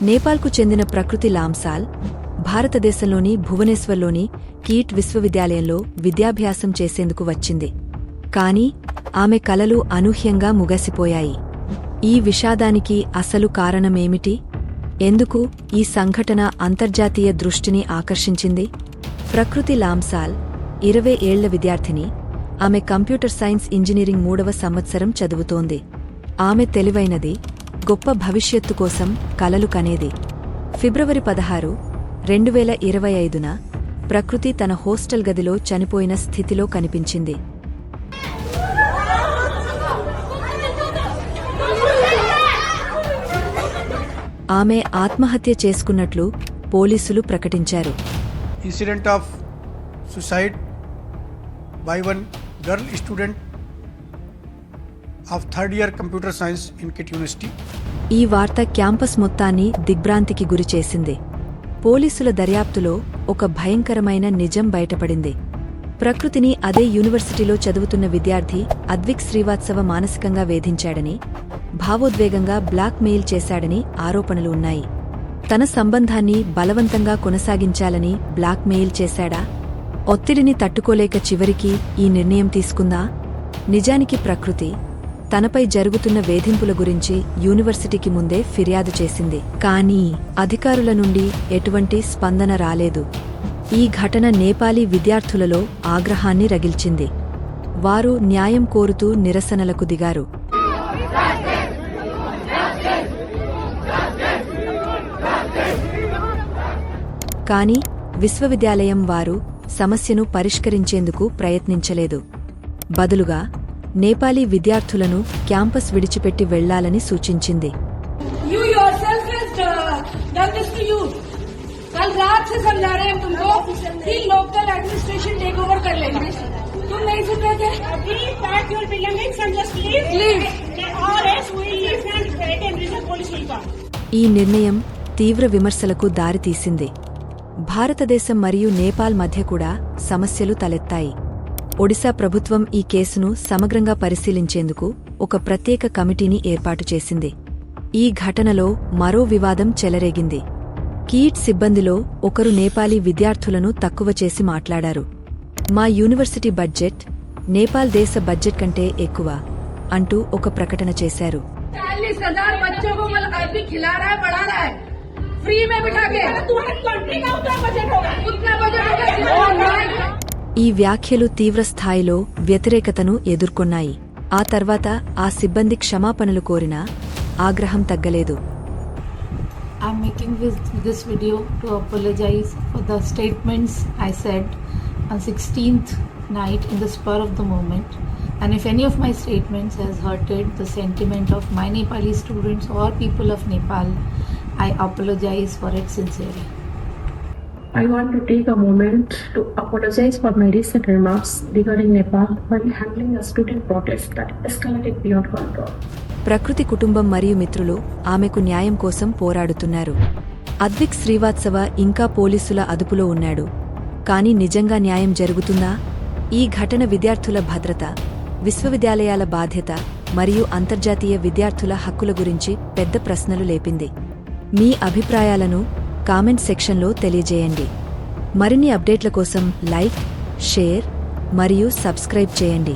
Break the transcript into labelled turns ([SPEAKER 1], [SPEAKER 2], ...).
[SPEAKER 1] నేపాల్కు చెందిన ప్రకృతి లాంసాల్ భారతదేశంలోని భువనేశ్వర్లోని కీట్ విశ్వవిద్యాలయంలో విద్యాభ్యాసం చేసేందుకు వచ్చింది. కాని ఆమె కలలు అనూహ్యంగా ముగసిపోయాయి. ఈ విషాదానికి అసలు కారణమేమిటి? ఎందుకు ఈ సంఘటన అంతర్జాతీయ దృష్టిని ఆకర్షించింది? ప్రకృతి లాంసాల్ 20 ఏళ్ల విద్యార్థిని. ఆమె కంప్యూటర్ సైన్స్ ఇంజనీరింగ్ 3వ సంవత్సరం చదువుతోంది. ఆమె తెలివైనది, గొప్ప భవిష్యత్తు కోసం కలలు కనేది. ఫిబ్రవరి 16, 2025న ప్రకృతి తన హాస్టల్ గదిలో చనిపోయిన స్థితిలో కనిపించింది. ఆమె ఆత్మహత్య చేసుకున్నట్లు పోలీసులు ప్రకటించారు.
[SPEAKER 2] Incident of suicide by one girl student of 3rd year computer science in KIT University.
[SPEAKER 1] ఈ వార్త క్యాంపస్ మొత్తాన్ని దిగ్భ్రాంతికి గురిచేసింది. పోలీసుల దర్యాప్తులో ఒక భయంకరమైన నిజం బయటపడింది. ప్రకృతిని అదే యూనివర్సిటీలో చదువుతున్న విద్యార్థి అద్విక్ శ్రీవాత్సవ మానసికంగా వేధించాడని, భావోద్వేగంగా బ్లాక్ మెయిల్ చేశాడని ఆరోపణలు ఉన్నాయి. తన సంబంధాన్ని బలవంతంగా కొనసాగించాలని బ్లాక్ మెయిల్ చేశాడా? ఒత్తిడిని తట్టుకోలేక చివరికి ఈ నిర్ణయం తీసుకుందా? నిజానికి ప్రకృతి తనపై జరుగుతున్న వేధింపుల గురించి యూనివర్సిటీకి ముందే ఫిర్యాదు చేసింది. కానీ అధికారుల నుండి ఎటువంటి స్పందన రాలేదు. ఈ ఘటన నేపాలీ విద్యార్థులలో ఆగ్రహాన్ని రగిల్చింది. వారు న్యాయం కోరుతూ నిరసనలకు దిగారు. కాని విశ్వవిద్యాలయం వారు సమస్యను పరిష్కరించేందుకు ప్రయత్నించలేదు. బదులుగా నేపాలీ విద్యార్థులను క్యాంపస్ విడిచిపెట్టి వెళ్లాలని సూచించింది. ఈ నిర్ణయం తీవ్ర విమర్శలకు దారితీసింది. భారతదేశం మరియు నేపాల్ మధ్య కూడా సమస్యలు తలెత్తాయి. ఒడిశా ప్రభుత్వం ఈ కేసును సమగ్రంగా పరిశీలించేందుకు ఒక ప్రత్యేక కమిటీని ఏర్పాటు చేసింది. ఈ ఘటనలో మరో వివాదం చెలరేగింది. కీట్ సిబ్బందిలో ఒకరు నేపాలీ విద్యార్థులను తక్కువ చేసి మాట్లాడారు. మా యూనివర్సిటీ బడ్జెట్ నేపాల్ దేశ బడ్జెట్ కంటే ఎక్కువ అంటూ ఒక ప్రకటన చేశారు. ఈ వ్యాఖ్యలు తీవ్రస్థాయిలో వ్యతిరేకతను ఎదుర్కొన్నాయి. ఆ తర్వాత ఆ సిబ్బంది క్షమాపణలు కోరినా ఆగ్రహం తగ్గలేదు.
[SPEAKER 3] I'm making this video to apologize for the statements I said on 16th night in the spur of the moment, and if any of my statements has hurted the sentiment of my Nepali students or people of Nepal, I apologize for it sincerely.
[SPEAKER 4] I want to take a moment to apologize for my recent remarks regarding Nepal while handling a student protest that escalated beyond control.
[SPEAKER 1] ప్రకృతి కుటుంబం మరియు మిత్రులు ఆమెకు న్యాయం కోసం పోరాడుతున్నారు. అద్విక్ శ్రీవాత్సవ ఇంకా పోలీసుల అదుపులో ఉన్నాడు. కాని నిజంగా న్యాయం జరుగుతుందా? ఈ ఘటన విద్యార్థుల భద్రత, విశ్వవిద్యాలయాల బాధ్యత మరియు అంతర్జాతీయ విద్యార్థుల హక్కుల గురించి పెద్ద ప్రశ్నలు లేపింది. మీ అభిప్రాయాలను కామెంట్ సెక్షన్లో తెలియజేయండి. మరిన్ని అప్డేట్ల కోసం లైక్, షేర్ మరియు సబ్స్క్రైబ్ చేయండి.